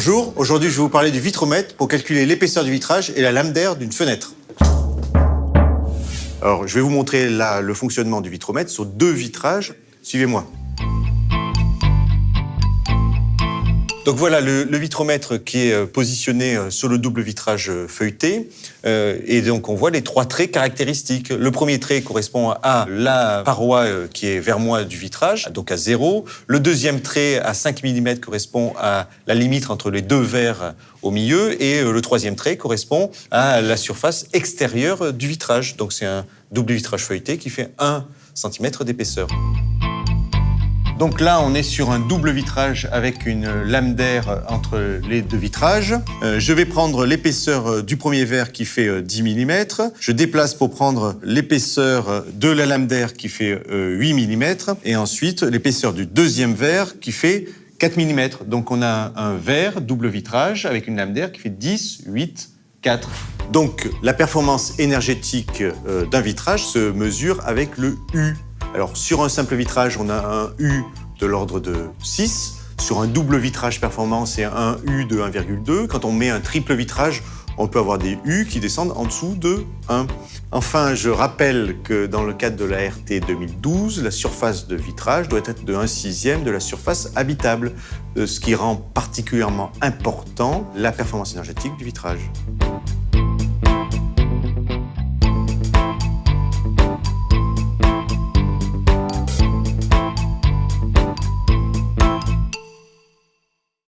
Bonjour, aujourd'hui je vais vous parler du vitromètre pour calculer l'épaisseur du vitrage et la lame d'air d'une fenêtre. Alors, je vais vous montrer là le fonctionnement du vitromètre sur 2 vitrages. Suivez-moi. Donc voilà le vitromètre qui est positionné sur le double vitrage feuilleté. Et donc on voit les 3 traits caractéristiques. Le premier trait correspond à la paroi qui est vers moi du vitrage, donc à 0. Le deuxième trait à 5 mm correspond à la limite entre les 2 verres au milieu. Et le troisième trait correspond à la surface extérieure du vitrage. Donc c'est un double vitrage feuilleté qui fait 1 cm d'épaisseur. Donc là, on est sur un double vitrage avec une lame d'air entre les 2 vitrages. Je vais prendre l'épaisseur du premier verre qui fait 10 mm. Je déplace pour prendre l'épaisseur de la lame d'air qui fait 8 mm. Et ensuite, l'épaisseur du deuxième verre qui fait 4 mm. Donc on a un verre double vitrage avec une lame d'air qui fait 10, 8, 4. Donc la performance énergétique d'un vitrage se mesure avec le U. Alors, sur un simple vitrage, on a un U de l'ordre de 6. Sur un double vitrage performant, c'est un U de 1,2. Quand on met un triple vitrage, on peut avoir des U qui descendent en dessous de 1. Enfin, je rappelle que dans le cadre de la RT 2012, la surface de vitrage doit être de 1/6 de la surface habitable, ce qui rend particulièrement important la performance énergétique du vitrage.